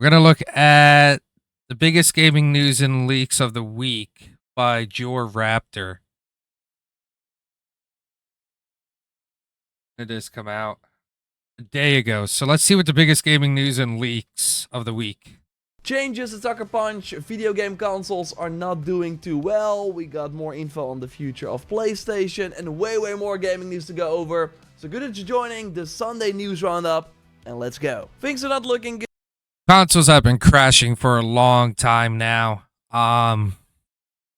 We're going to look at the biggest gaming news and leaks of the week by JorRaptor. It has come out a day ago. So let's see what the biggest gaming news and leaks of the week. Changes at Sucker Punch, video game consoles are not doing too well. We got more info on the future of PlayStation and way more gaming news to go over. So good that you're joining the Sunday news roundup, and let's go. Things are not looking good. Consoles have been crashing for a long time now.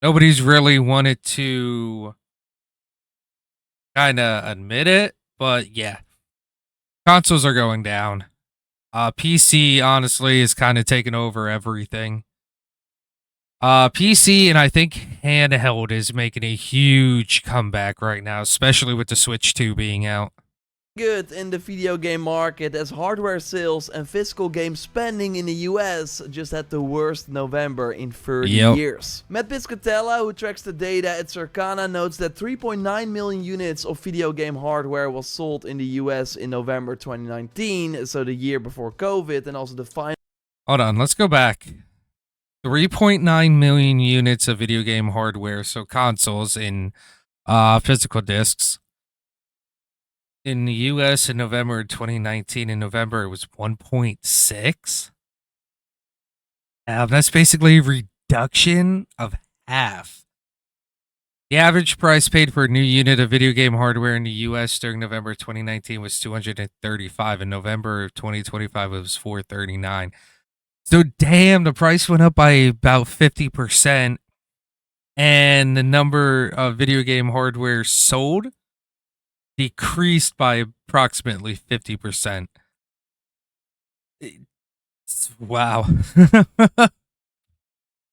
Nobody's really wanted to kind of admit it, but yeah. Consoles are going down. PC, honestly, is kind of taking over everything. PC and I think handheld is making a huge comeback right now, especially with the Switch 2 being out. Good in the video game market as hardware sales and physical game spending in the US just had the worst November in 30 years. Matt Piscatella, who tracks the data at Circana, notes that 3.9 million units of video game hardware was sold in the US in November 2019, so the year before COVID, and also the final. Hold on, let's go back. 3.9 million units of video game hardware, so consoles in physical discs. In the US in November 2019, in November it was 1.6. That's basically a reduction of half. The average price paid for a new unit of video game hardware in the US during November 2019 was $235. In November of 2025, it was $439. So damn, the price went up by about 50%, and the number of video game hardware sold decreased by approximately 50%. Wow.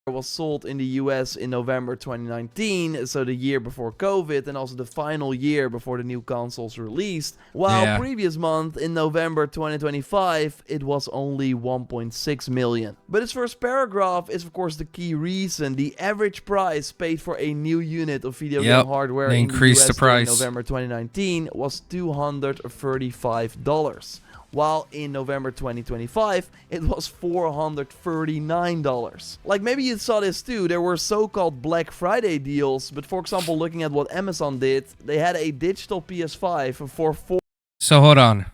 was sold in the US in November 2019, so the year before COVID, and also the final year before the new consoles released, while previous month in November 2025 it was only 1.6 million. But his first paragraph is of course the key reason. The average price paid for a new unit of video game hardware in the US in November 2019 was $235. While in November 2025, it was $439. Like, maybe you saw this too, there were so-called Black Friday deals, but for example, looking at what Amazon did, they had a digital PS5 for So hold on.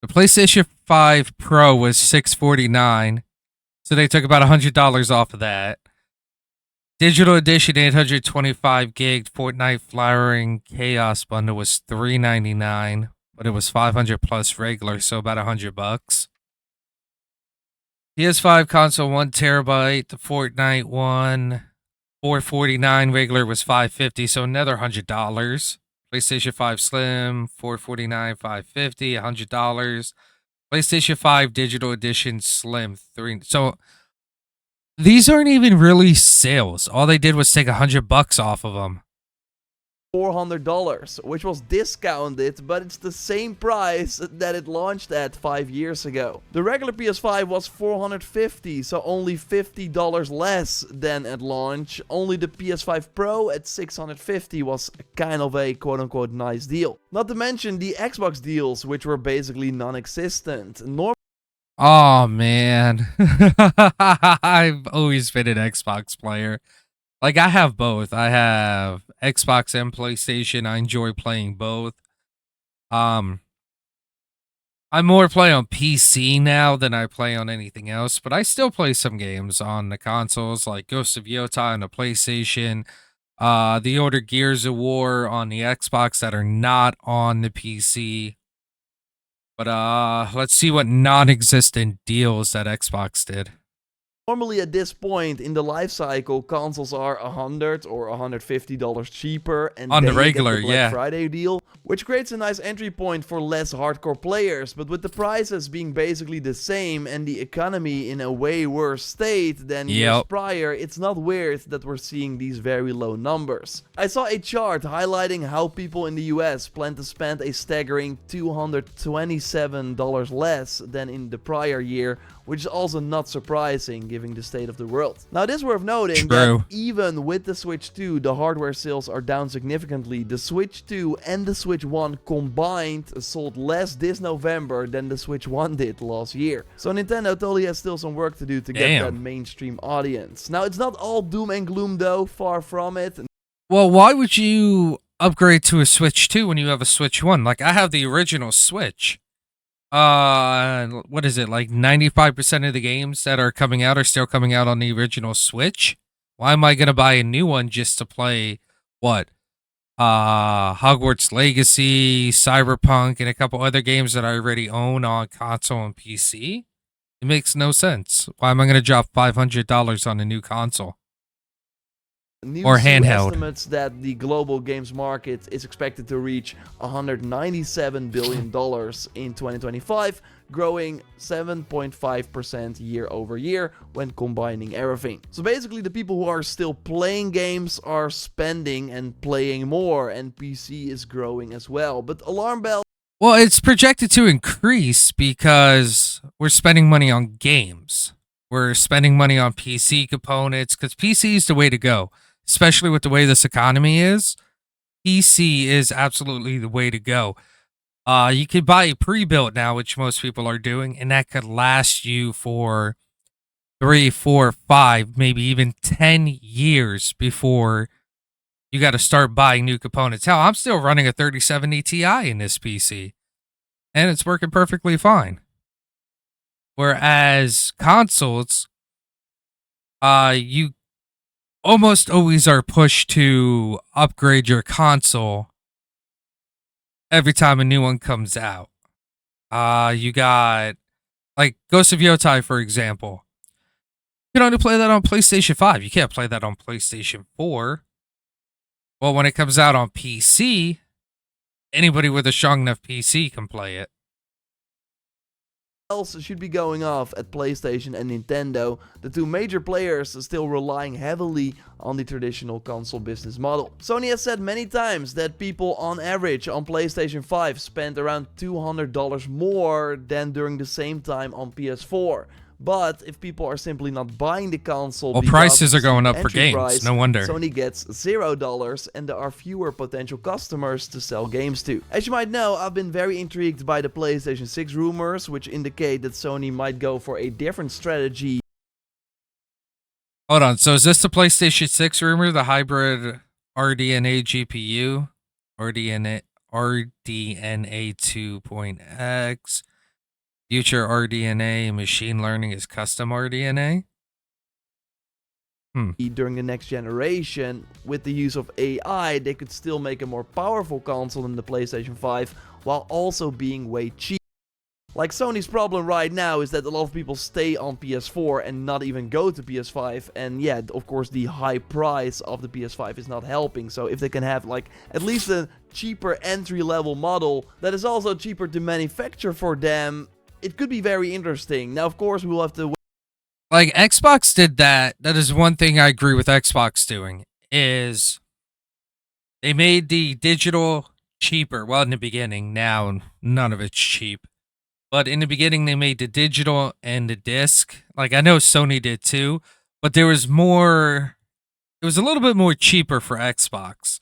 The PlayStation 5 Pro was $649, so they took about $100 off of that. Digital edition 825 gig Fortnite Flowering Chaos bundle was $399. But it was 500 plus regular, so about $100. PS5 console 1 terabyte, the Fortnite one, $449. Regular was $550, so another $100. PlayStation 5 Slim, $449, $550, $100. PlayStation 5 Digital Edition Slim, $3. So these aren't even really sales. All they did was take $100 off of them. $400, which was discounted, but it's the same price that it launched at 5 years ago. The regular PS5 was $450, so only $50 less than at launch. Only the PS5 Pro at $650 was kind of a quote-unquote nice deal. Not to mention the Xbox deals, which were basically non-existent. Oh man, I've always been an Xbox player. Like, I have both. I have Xbox and PlayStation. I enjoy playing both. I more play on PC now than I play on anything else, but I still play some games on the consoles, like Ghost of Yota on the PlayStation, the older Gears of War on the Xbox that are not on the PC. But let's see what non-existent deals that Xbox did. Normally at this point in the life cycle, consoles are $100 or $150 cheaper, and on the regular, the Black Friday deal, which creates a nice entry point for less hardcore players. But with the prices being basically the same and the economy in a way worse state than years prior, it's not weird that we're seeing these very low numbers. I saw a chart highlighting how people in the US plan to spend a staggering $227 less than in the prior year, which is also not surprising given the state of the world. Now, it is worth noting that even with the Switch 2, the hardware sales are down significantly. The Switch 2 and the Switch Switch 1 combined sold less this November than the Switch 1 did last year. So Nintendo totally has still some work to do to get that mainstream audience. Now, it's not all doom and gloom though, far from it. Well, why would you upgrade to a Switch 2 when you have a Switch 1? Like, I have the original Switch. What is it? Like 95% of the games that are coming out are still coming out on the original Switch. Why am I going to buy a new one just to play what? Hogwarts Legacy, Cyberpunk, and a couple other games that I already own on console and PC? It makes no sense. Why am I going to drop $500 on a new console? Or handheld. Estimates that the global games market is expected to reach $197 billion in 2025, growing 7.5% year over year when combining everything. So basically, the people who are still playing games are spending and playing more, and PC is growing as well. But alarm bell. Well, it's projected to increase because we're spending money on games. We're spending money on PC components because PC is the way to go. Especially with the way this economy is, PC is absolutely the way to go. You could buy a pre-built now, which most people are doing, and that could last you for 3, 4, 5, maybe even 10 years before you got to start buying new components. Hell, I'm still running a 3070 Ti in this PC, and it's working perfectly fine. Whereas consoles, you almost always are pushed to upgrade your console every time a new one comes out. You got like Ghost of Yotai, for example. You can only play that on PlayStation 5. You can't play that on PlayStation 4. Well, when it comes out on PC, anybody with a strong enough PC can play it. Else should be going off at PlayStation and Nintendo, the two major players still relying heavily on the traditional console business model. Sony has said many times that people on average on PlayStation 5 spend around $200 more than during the same time on PS4. But if people are simply not buying the console, well, prices are going up for games. Price, no wonder. Sony gets $0 and there are fewer potential customers to sell games to. As you might know, I've been very intrigued by the PlayStation 6 rumors, which indicate that Sony might go for a different strategy. Hold on, so is this the PlayStation 6 rumor, the hybrid RDNA GPU? RDNA 2.x? Future RDNA machine learning is custom RDNA? During the next generation, with the use of AI, they could still make a more powerful console than the PlayStation 5 while also being way cheaper. Like Sony's problem right now is that a lot of people stay on PS4 and not even go to PS5, and yeah, of course the high price of the PS5 is not helping. So if they can have like at least a cheaper entry level model that is also cheaper to manufacture for them, it could be very interesting. Now, of course, we will have to... Like, Xbox did that. That is one thing I agree with Xbox doing, is they made the digital cheaper. Well, in the beginning, now none of it's cheap. But in the beginning, they made the digital and the disc. Like, I know Sony did too, but there was more... It was a little bit more cheaper for Xbox.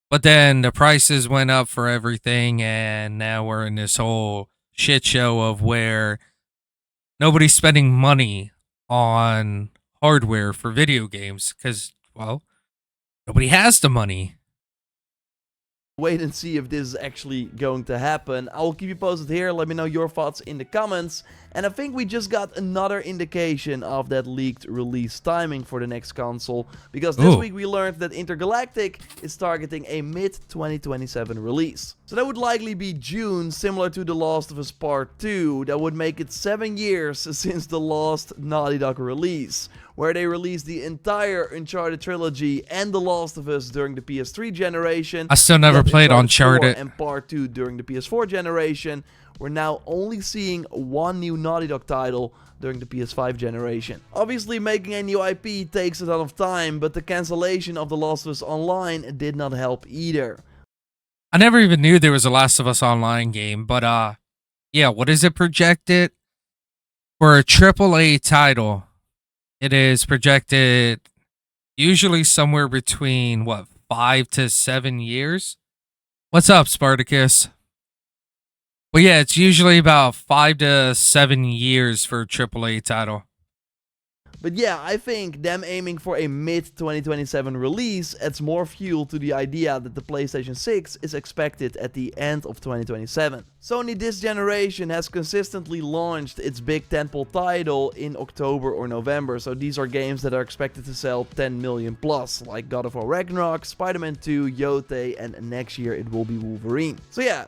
But then the prices went up for everything, and now we're in this whole shit show of where nobody's spending money on hardware for video games because, well, nobody has the money. Wait and see if this is actually going to happen. I will keep you posted here. Let me know your thoughts in the comments. And I think we just got another indication of that leaked release timing for the next console. Because this week we learned that Intergalactic is targeting a mid-2027 release. So that would likely be June, similar to The Last of Us Part 2. That would make it 7 years since the last Naughty Dog release, where they released the entire Uncharted trilogy and The Last of Us during the PS3 generation. I still never played Uncharted. And Part 2 during the PS4 generation. We're now only seeing one new Naughty Dog title during the PS5 generation. Obviously, making a new IP takes a lot of time, but the cancellation of The Last of Us Online did not help either. I never even knew there was a Last of Us Online game, but yeah, what is it projected? For a AAA title, it is projected usually somewhere between, what, 5 to 7 years? What's up, Spartacus? Well, yeah, it's usually about 5 to 7 years for a AAA title. But yeah, I think them aiming for a mid-2027 release adds more fuel to the idea that the PlayStation 6 is expected at the end of 2027. Sony this generation has consistently launched its big tentpole title in October or November, so these are games that are expected to sell 10 million plus, like God of War Ragnarok, Spider-Man 2, Yote, and next year it will be Wolverine. So yeah,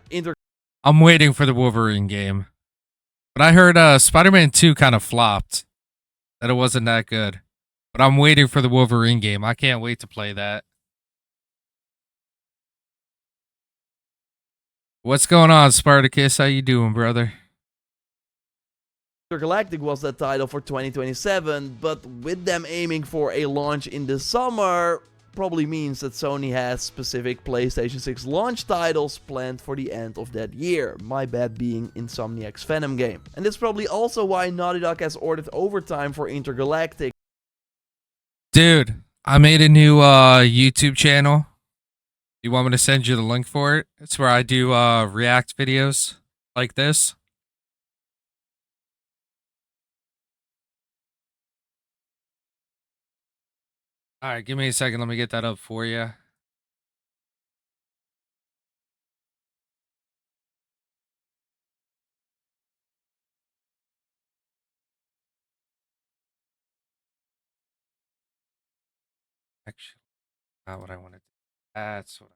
I'm waiting for the Wolverine game. But I heard Spider-Man 2 kind of flopped. That it wasn't that good. But I'm waiting for the Wolverine game. I can't wait to play that. What's going on, Spartacus? How you doing, brother? Intergalactic was that title for 2027, but with them aiming for a launch in the summer, probably means that Sony has specific PlayStation 6 launch titles planned for the end of that year, my bet being Insomniac's Venom game. And that's probably also why Naughty Dog has ordered overtime for Intergalactic. Dude, I made a new YouTube channel. You want me to send you the link for it? It's where I do react videos like this. All right, give me a second. Let me get that up for you. Actually, not what I wanted. That's what.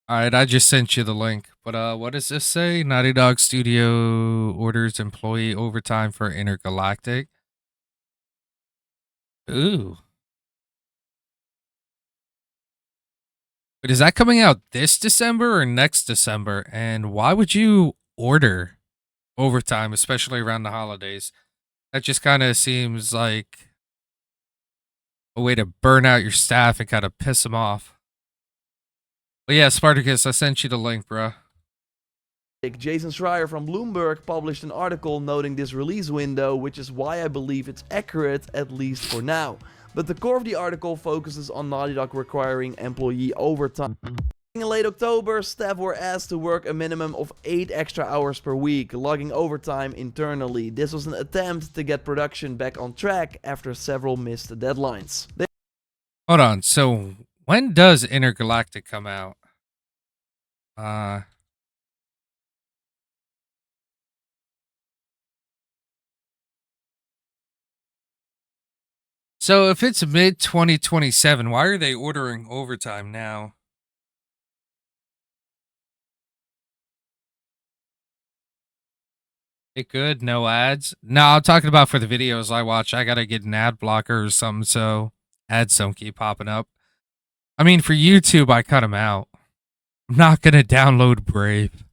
All right, I just sent you the link. But what does this say? Naughty Dog Studio orders employee overtime for Intergalactic. Ooh. But is that coming out this December or next December? And why would you order overtime, especially around the holidays? That just kind of seems like a way to burn out your staff and kind of piss them off. But yeah, Spartacus, I sent you the link, bro. Jason Schreier from Bloomberg published an article noting this release window, which is why I believe it's accurate, at least for now. But the core of the article focuses on Naughty Dog requiring employee overtime. In late October, staff were asked to work a minimum of 8 extra hours per week, logging overtime internally. This was an attempt to get production back on track after several missed deadlines. Hold on. So when does Intergalactic come out? So if it's mid 2027, why are they ordering overtime now? It good? No ads? No, I'm talking about for the videos I watch. I gotta get an ad blocker or something so ads don't keep popping up. I mean, for YouTube, I cut them out. I'm not gonna download Brave.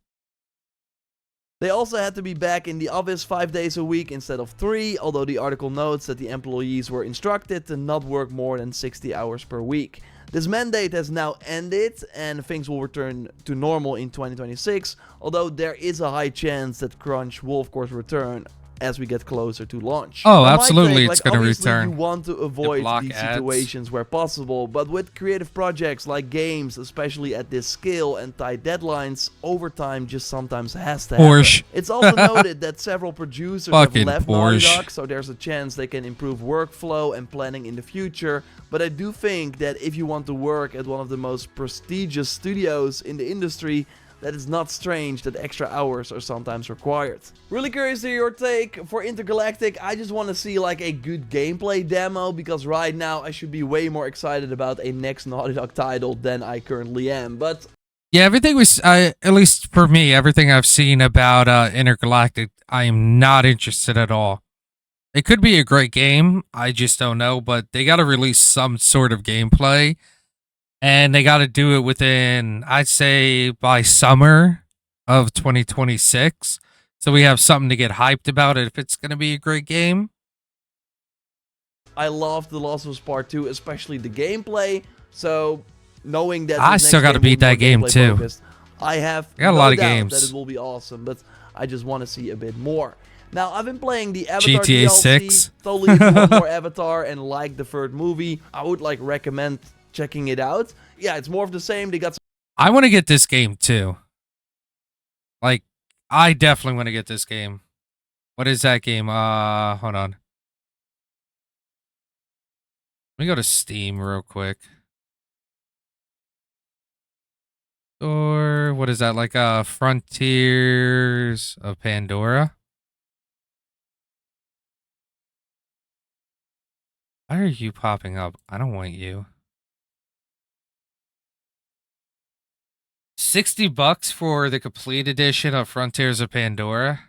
They also had to be back in the office 5 days a week instead of 3, although the article notes that the employees were instructed to not work more than 60 hours per week. This mandate has now ended and things will return to normal in 2026, although there is a high chance that crunch will of course return as we get closer to launch. Oh, absolutely, it's going to return. You want to avoid these situations where possible, but with creative projects like games, especially at this scale and tight deadlines, overtime just sometimes has to happen. Porsche. It's also noted that several producers have left Naughty Dog, so there's a chance they can improve workflow and planning in the future. But I do think that if you want to work at one of the most prestigious studios in the industry, that it's not strange that extra hours are sometimes required. Really curious to hear your take. For Intergalactic, I just want to see like a good gameplay demo, because right now I should be way more excited about a next Naughty Dog title than I currently am. But yeah, everything was, at least for me, everything I've seen about Intergalactic, I am not interested at all. It could be a great game, I just don't know, but they got to release some sort of gameplay. And they got to do it within, I'd say, by summer of 2026. So we have something to get hyped about it if it's going to be a great game. I loved The Last of Us Part 2, especially the gameplay. So knowing that I this still next got to game will beat be more that game gameplay too. focused, I have I got a no lot of doubt games. that it will be awesome, but I just want to see a bit more. Now, I've been playing the Avatar GTA DLC. 6. Totally, if you want more Avatar and like the third movie, I would like recommend checking it out. Yeah, it's more of the same. They got some I want to get this game too. Like, I definitely want to get this game. What is that game? Hold on. Let me go to Steam real quick. Or what is that? Like Frontiers of Pandora? Why are you popping up? I don't want you. $60 for the complete edition of Frontiers of Pandora.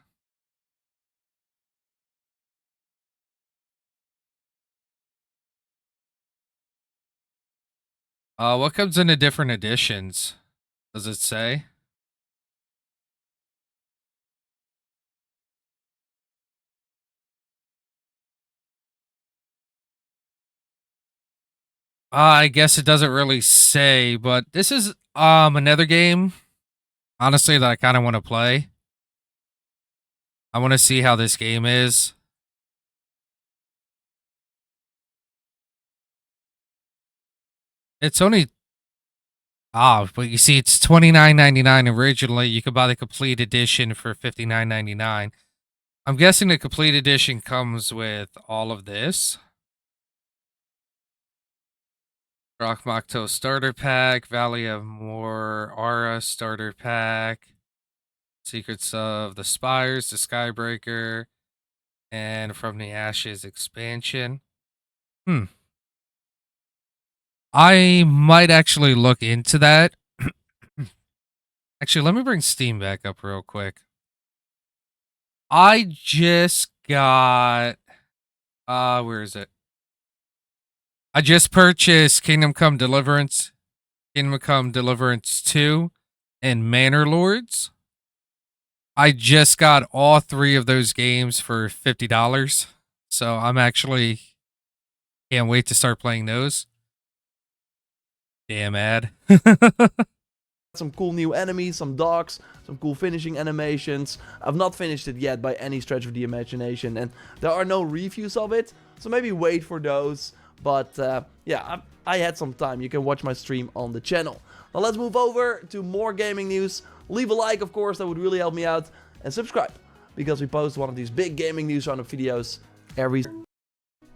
What comes in the different editions? Does it say? I guess it doesn't really say, but this is another game, honestly, that I kind of want to play. I want to see how this game is. It's only but you see, it's $29.99 originally. You could buy the complete edition for $59.99. I'm guessing the complete edition comes with all of this. Rock Mocto starter pack, Valley of Aura starter pack, Secrets of the Spires, the Skybreaker, and From the Ashes expansion. I might actually look into that. Actually, let me bring Steam back up real quick. I just got where is it? I just purchased Kingdom Come Deliverance 2, and Manor Lords. I just got all 3 of those games for $50. So I'm actually can't wait to start playing those. Damn ad. some cool new enemies, some dogs, some cool finishing animations. I've not finished it yet by any stretch of the imagination, and there are no reviews of it, so maybe wait for those. But yeah, I had some time. You can watch my stream on the channel. Now let's move over to more gaming news. Leave a like, of course, that would really help me out, and subscribe, because we post one of these big gaming news roundup videos every...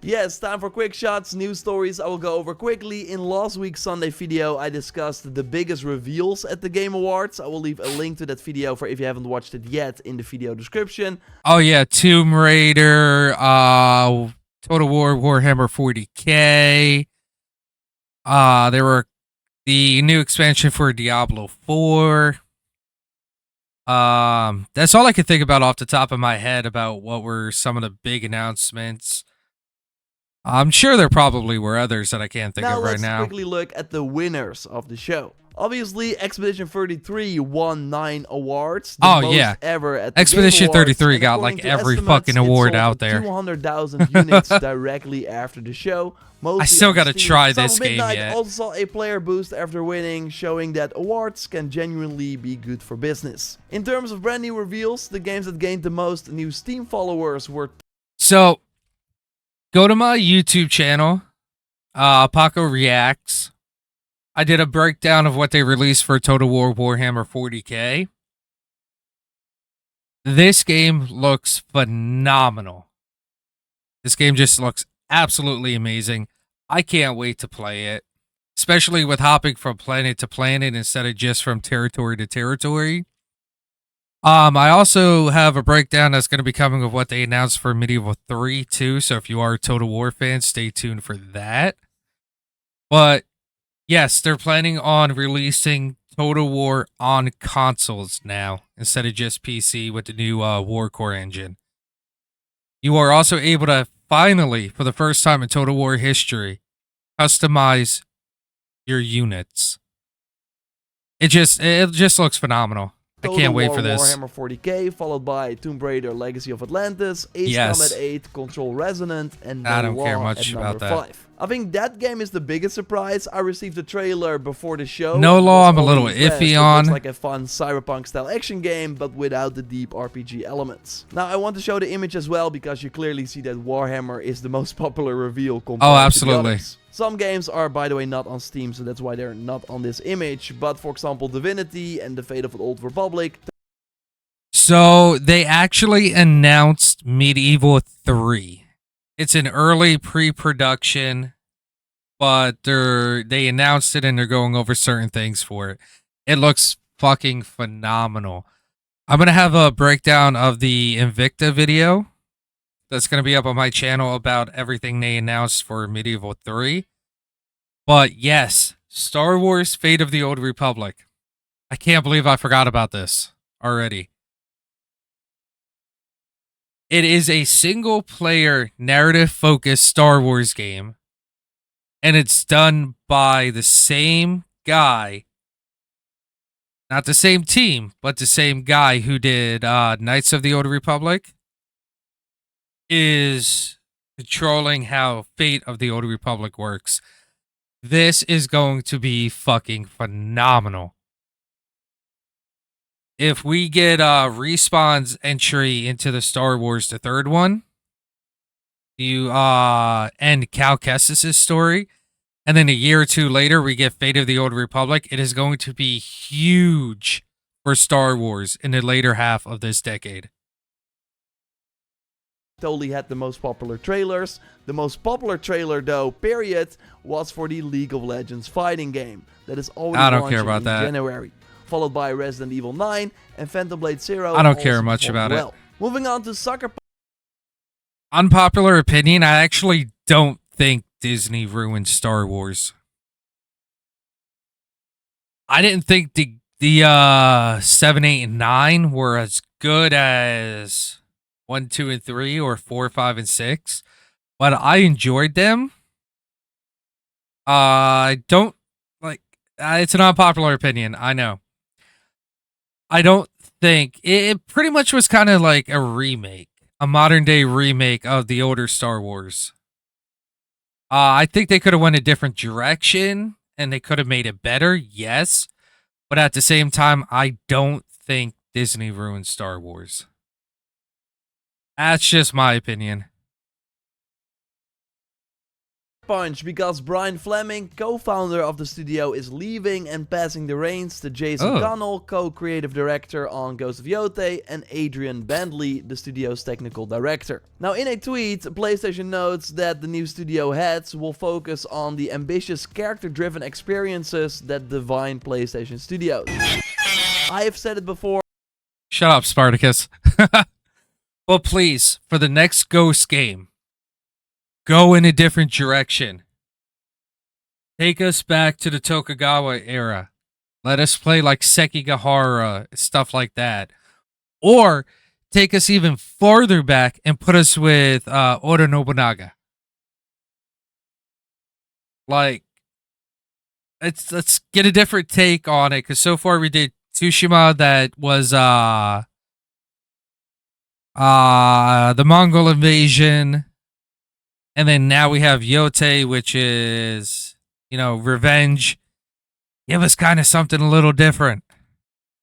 Yes, time for quick shots, news stories I will go over quickly. In last week's Sunday video, I discussed the biggest reveals at the Game Awards. I will leave a link to that video for if you haven't watched it yet in the video description. Oh yeah, Tomb Raider, Total War, Warhammer 40k. There were the new expansion for Diablo 4. That's all I could think about off the top of my head about what were some of the big announcements. I'm sure there probably were others that I can't think of right now. Now let's quickly look at the winners of the show. Obviously, Expedition 33 won 9 awards. The most ever at the Expedition Game 33 Awards. got like every fucking award out there. 200,000 units directly after the show. I still gotta try this game yet. Also saw a player boost after winning, showing that awards can genuinely be good for business. In terms of brand new reveals, the games that gained the most new Steam followers were... So, go to my YouTube channel, Paco Reacts. I did a breakdown of what they released for Total War Warhammer 40k. This game looks phenomenal. This game just looks absolutely amazing. I can't wait to play it, especially with hopping from planet to planet instead of just from territory to territory. I also have a breakdown that's going to be coming of what they announced for Medieval 3 too, so if you are a Total War fan, stay tuned for that. But yes, they're planning on releasing Total War on consoles now instead of just PC with the new War Core engine. You are also able to finally, for the first time in Total War history, customize your units. It just looks phenomenal. I can't wait for this. Warhammer 40k, followed by Tomb Raider Legacy of Atlantis, Ace Combat 8, Control Resonant, and I don't care much about that. 5. I think that game is the biggest surprise. I received the trailer before the show. No Law, I'm a little iffy on. It looks like a fun cyberpunk-style action game, but without the deep RPG elements. Now, I want to show the image as well, because you clearly see that Warhammer is the most popular reveal compared to the others. Some games are, by the way, not on Steam, so that's why they're not on this image. But, for example, Divinity and The Fate of the Old Republic. So, they actually announced Medieval 3. It's an early pre-production, but they announced it and they're going over certain things for it. It looks fucking phenomenal. I'm going to have a breakdown of the Invicta video that's going to be up on my channel about everything they announced for Medieval 3. But yes, Star Wars Fate of the Old Republic. I can't believe I forgot about this already. It is a single-player, narrative-focused Star Wars game, and it's done by the same guy, not the same team, but the same guy who did Knights of the Old Republic, is controlling how Fate of the Old Republic works. This is going to be fucking phenomenal. If we get Respawn's entry into the Star Wars, the third one, you end Cal Kestis' story, and then a year or two later we get Fate of the Old Republic, it is going to be huge for Star Wars in the later half of this decade. Totally had the most popular trailers. The most popular trailer, though, period, was for the League of Legends fighting game that is already launching in January. Followed by Resident Evil 9 and Phantom Blade Zero. I don't care much about it. Moving on to Sucker Punch. Unpopular opinion, I actually don't think Disney ruined Star Wars. I didn't think the 7, 8, and 9 were as good as 1, 2, and 3 or 4, 5, and 6, but I enjoyed them. I don't like. It's an unpopular opinion, I know. I don't think it pretty much was kind of like a remake, a modern day remake of the older Star Wars. I think they could have went a different direction and they could have made it better, yes. But at the same time, I don't think Disney ruined Star Wars. That's just my opinion. Punch, because Brian Fleming, co-founder of the studio, is leaving and passing the reins to Jason Connell, co-creative director on Ghost of Yotei, and Adrian Bentley, the studio's technical director. Now, in a tweet, PlayStation notes that the new studio heads will focus on the ambitious character-driven experiences that define PlayStation Studios. I have said it before. Shut up, Spartacus. Well, please, for the next Ghost game, go in a different direction. Take us back to the Tokugawa era. Let us play like Sekigahara, stuff like that. Or take us even farther back and put us with Oda Nobunaga. Like, let's get a different take on it, because so far we did Tsushima, that was the Mongol invasion. And then now we have Yotei, which is, revenge. Give us kind of something a little different.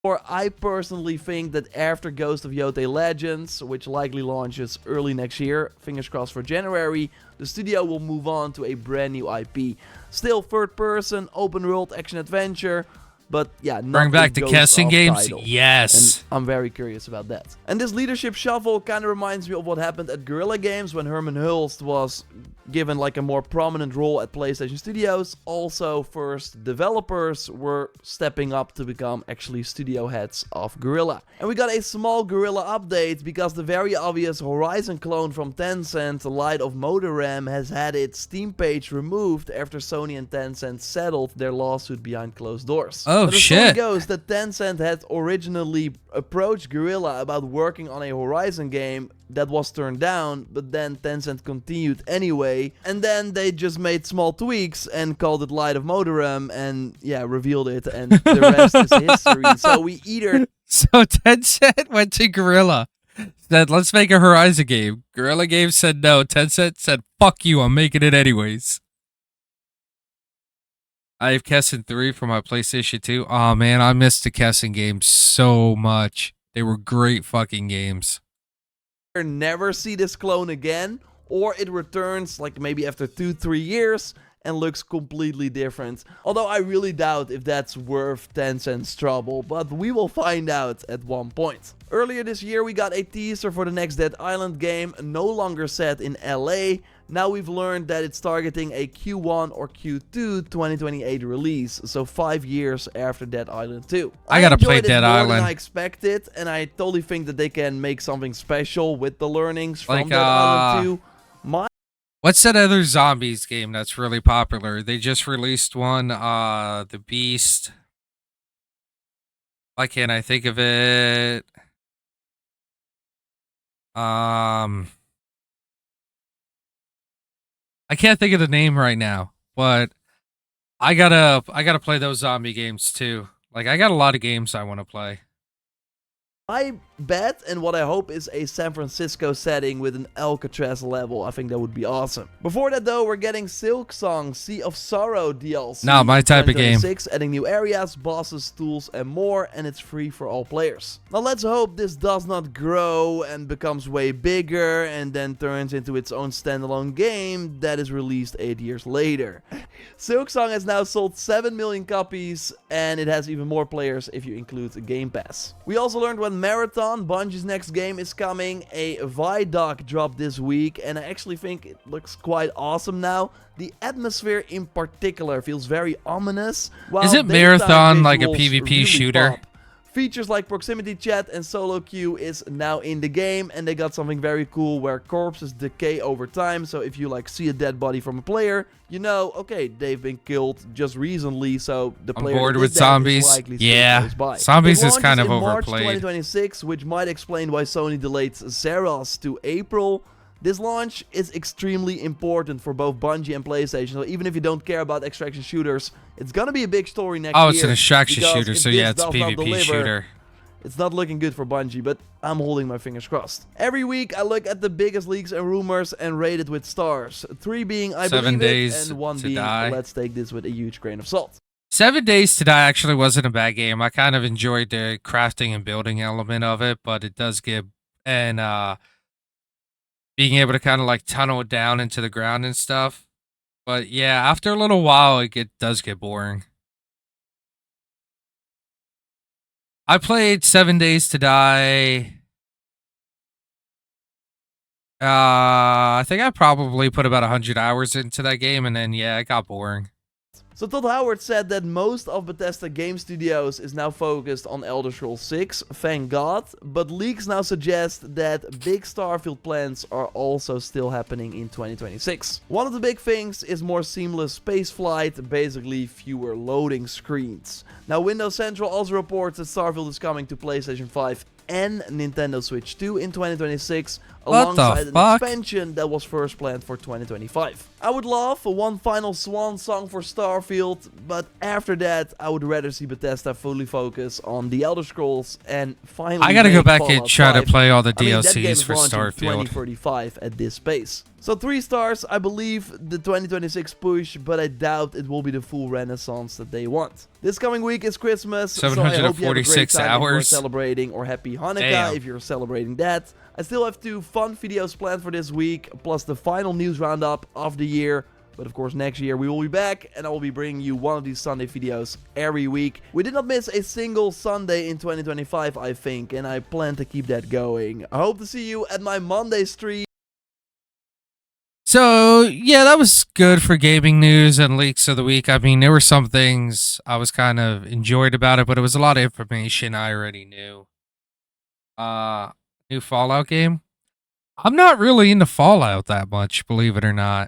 Or I personally think that after Ghost of Yotei Legends, which likely launches early next year, fingers crossed for January, the studio will move on to a brand new IP. Still third person, open world action adventure. But yeah, bring back the Kessin games, title. Yes. And I'm very curious about that. And this leadership shuffle kind of reminds me of what happened at Guerrilla Games when Herman Hulst was given like a more prominent role at PlayStation Studios. Also, first developers were stepping up to become actually studio heads of Guerrilla. And we got a small Guerrilla update because the very obvious Horizon clone from Tencent, The Light of Motorram, has had its Steam page removed after Sony and Tencent settled their lawsuit behind closed doors. Oh, the shit. story goes that Tencent had originally approached Guerrilla about working on a Horizon game that was turned down, but then Tencent continued anyway, and then they just made small tweaks and called it Light of Motorram and revealed it, and the rest is history. So we either... So Tencent went to Guerrilla, said, let's make a Horizon game. Guerrilla Games said no. Tencent said, fuck you, I'm making it anyways. I have Kessen 3 for my PlayStation 2. Oh man, I missed the Kessen games so much. They were great fucking games. Never see this clone again, or it returns like maybe after 2-3 years and looks completely different. Although I really doubt if that's worth Tencent's trouble, but we will find out at one point. Earlier this year we got a teaser for the next Dead Island game, no longer set in LA. Now we've learned that it's targeting a Q1 or Q2 2028 release, so 5 years after Dead Island 2. I gotta play Dead more Island. Than I expected, and I totally think that they can make something special with the learnings from Like, Dead Island 2. What's that other zombies game that's really popular? They just released one, The Beast. Why can't I think of it? I can't think of the name right now, but I gotta play those zombie games too. Like, I got a lot of games I want to play. I bet, and what I hope, is a San Francisco setting with an Alcatraz level. I think that would be awesome. Before that though, we're getting Silksong Sea of Sorrow DLC. Not my type of game. Adding new areas, bosses, tools, and more, and it's free for all players. Now let's hope this does not grow and becomes way bigger and then turns into its own standalone game that is released 8 years later. Silksong has now sold 7 million copies, and it has even more players if you include the Game Pass. We also learned when Marathon, Bungie's next game, is coming. A Vidoc dropped this week, and I actually think it looks quite awesome now. The atmosphere in particular feels very ominous. Is it Marathon like a PvP really shooter? pop. Features like proximity chat and solo queue is now in the game, and they got something very cool where corpses decay over time. So if you like see a dead body from a player, you know, okay, they've been killed just recently, so the player I'm bored that with did that is zombies. likely still Yeah, close by. zombies It is kind of launches in March overplayed. 2026, which might explain why Sony delayed Zeros to April. This launch is extremely important for both Bungie and PlayStation, so even if you don't care about extraction shooters, it's gonna be a big story next year. Oh, it's an extraction because shooter, if so this yeah, it's a does not PvP deliver, shooter. it's not looking good for Bungie, but I'm holding my fingers crossed. Every week, I look at the biggest leaks and rumors and rate it with stars. 3 being I 7 believe days it, and 1 to being die. let's take this with a huge grain of salt. 7 Days to Die actually wasn't a bad game. I kind of enjoyed the crafting and building element of it, but it does get, and being able to kind of like tunnel it down into the ground and stuff. But yeah, after a little while, it does get boring. I played 7 Days to Die. I think I probably put about 100 hours into that game, and then yeah, it got boring. So Todd Howard said that most of Bethesda Game Studios is now focused on Elder Scrolls 6, thank God, but leaks now suggest that big Starfield plans are also still happening in 2026. One of the big things is more seamless spaceflight, basically fewer loading screens. Now Windows Central also reports that Starfield is coming to PlayStation 5 and Nintendo Switch 2 in 2026, alongside an expansion that was first planned for 2025. I would love for one final swan song for Starfield, but after that, I would rather see Bethesda fully focus on the Elder Scrolls and finally I gotta go back Fallout and try 5. to play all the that game DLCs is for launching Starfield. 2035 at this pace. So 3 stars, I believe the 2026 push, but I doubt it will be the full renaissance that they want. This coming week is Christmas, so I hope you have a great 746 time if you're hours. celebrating, or happy Hanukkah Damn. if you're celebrating that. I still have 2 fun videos planned for this week, plus the final news roundup of the year. But of course, next year we will be back, and I will be bringing you one of these Sunday videos every week. We did not miss a single Sunday in 2025, I think, and I plan to keep that going. I hope to see you at my Monday stream. So, yeah, that was good for gaming news and leaks of the week. I mean, there were some things I was kind of enjoyed about it, but it was a lot of information I already knew. New Fallout game. I'm not really into Fallout that much, believe it or not.